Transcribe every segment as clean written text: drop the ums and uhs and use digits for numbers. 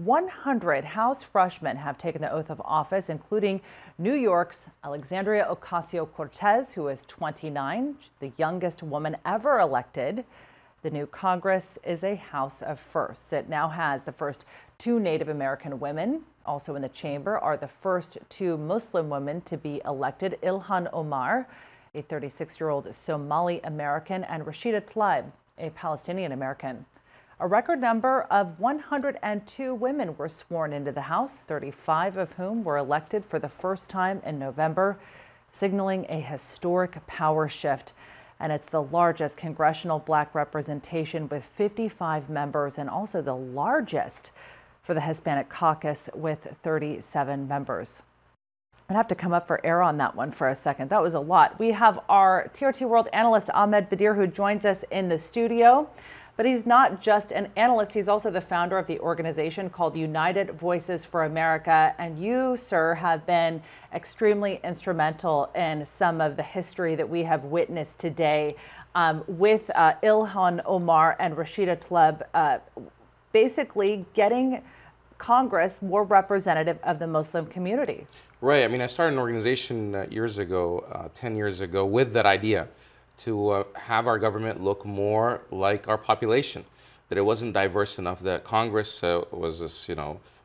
100 House freshmen have taken the oath of office, including New York's Alexandria Ocasio-Cortez, who is 29. She's the youngest woman ever elected. The new Congress is a house of firsts. It now has the first two Native American women. Also in the chamber are the first two Muslim women to be elected, Ilhan Omar, a 36-year-old Somali American, and Rashida Tlaib, a Palestinian American. A record number of 102 women were sworn into the House, 35 of whom were elected for the first time in November, signaling a historic power shift. And it's the largest congressional black representation with 55 members, and also the largest for the Hispanic caucus with 37 members. I'd have to come up for air on that one for a second. That was a lot. We have our TRT World analyst, Ahmed Bedier, who joins us in the studio. But he's not just an analyst, he's also the founder of the organization called United Voices for America. And you, sir, have been extremely instrumental in some of the history that we have witnessed today with Ilhan Omar and Rashida Tlaib basically getting Congress more representative of the Muslim community. Right. I mean, I started an organization years ago, 10 years ago, with that idea to have our government look more like our population, that it wasn't diverse enough, that Congress was this,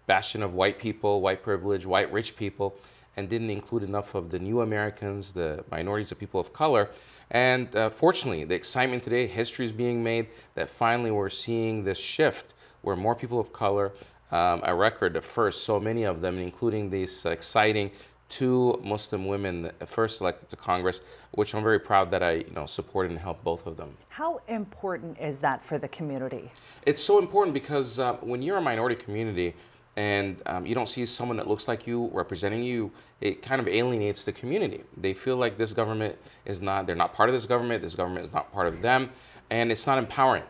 bastion of white people, white privilege, white rich people, and didn't include enough of the new Americans, the minorities, the people of color. And fortunately, the excitement today, history is being made, that finally we're seeing this shift where more people of color, a record of first, so many of them, including these exciting two Muslim women first elected to Congress, which I'm very proud that I supported and helped both of them. How important is that for the community? It's so important because when you're a minority community and you don't see someone that looks like you representing you, it kind of alienates the community. They feel like this government is not, they're not part of this government is not part of them, and it's not empowering.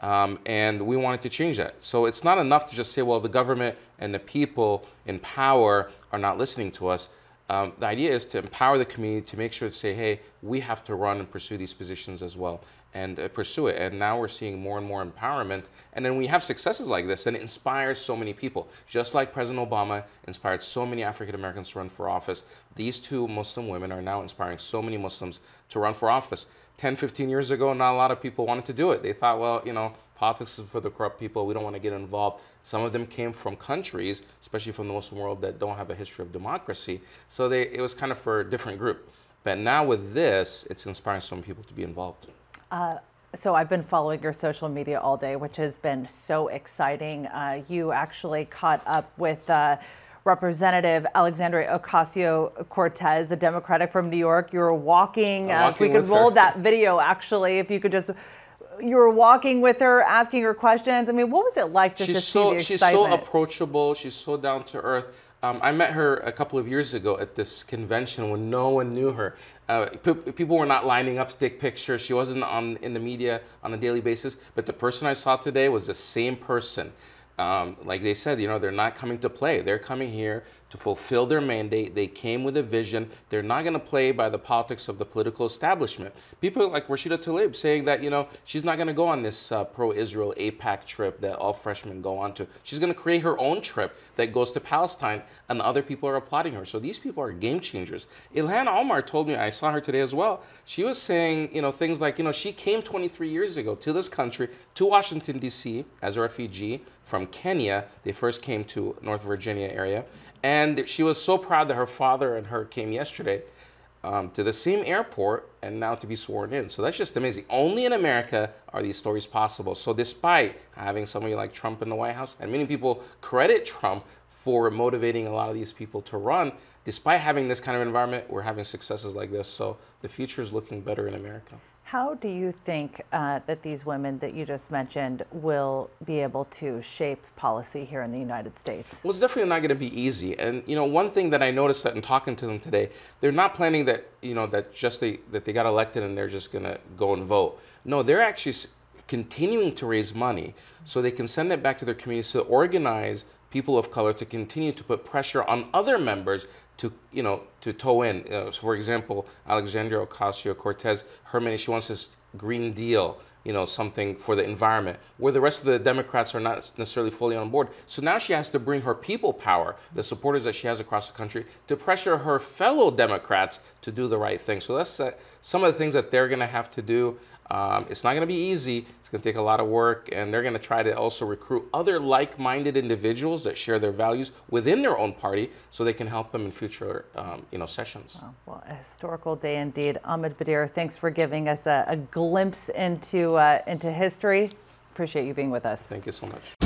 And we wanted to change that. So it's not enough to just say, well, the government and the people in power are not listening to us. The idea is to empower the community, to make sure to say, hey, we have to run and pursue these positions as well, and pursue it. And now we're seeing more and more empowerment. And then we have successes like this, and it inspires so many people. Just like President Obama inspired so many African Americans to run for office, these two Muslim women are now inspiring so many Muslims to run for office. 10, 15 years ago, not a lot of people wanted to do it. They thought, well, politics is for the corrupt people. We don't want to get involved. Some of them came from countries, especially from the Muslim world, that don't have a history of democracy. So it was kind of for a different group. But now with this, it's inspiring so many people to be involved. So I've been following your social media all day, which has been so exciting. You actually caught up with Representative Alexandria Ocasio-Cortez, a Democratic from New York. You were walking. If we could roll that video, actually, if you could just. You were walking with her, asking her questions. I mean, what was it like just to see the excitement? She's so approachable. She's so down to earth. I met her a couple of years ago at this convention when no one knew her. People were not lining up to take pictures. She wasn't in the media on a daily basis. But the person I saw today was the same person. Like they said, they're not coming to play. They're coming here to fulfill their mandate. They came with a vision. They're not going to play by the politics of the political establishment. People like Rashida Tlaib saying that, she's not going to go on this pro-Israel AIPAC trip that all freshmen go on to. She's going to create her own trip that goes to Palestine, and other people are applauding her. So these people are game changers. Ilhan Omar told me, I saw her today as well, she was saying, things like, she came 23 years ago to this country, to Washington, D.C. as a refugee from Kenya. They first came to North Virginia area. And she was so proud that her father and her came yesterday to the same airport and now to be sworn in. So that's just amazing. Only in America are these stories possible. So despite having somebody like Trump in the White House, and many people credit Trump for motivating a lot of these people to run, despite having this kind of environment, we're having successes like this. So the future is looking better in America. How do you think that these women that you just mentioned will be able to shape policy here in the United States? Well, it's definitely not going to be easy. And, one thing that I noticed that in talking to them today, they're not planning that, that they got elected and they're just going to go and vote. No, they're actually continuing to raise money so they can send it back to their communities to organize people of color to continue to put pressure on other members to toe in. So for example, Alexandria Ocasio-Cortez, she wants this Green Deal something for the environment, where the rest of the Democrats are not necessarily fully on board. So now she has to bring her people power, the supporters that she has across the country, to pressure her fellow Democrats to do the right thing. So that's some of the things that they're going to have to do. It's not going to be easy. It's going to take a lot of work, and they're going to try to also recruit other like-minded individuals that share their values within their own party, so they can help them in future, sessions. Oh, well, a historical day indeed. Ahmed Bedier, thanks for giving us a glimpse into history. Appreciate you being with us. Thank you so much.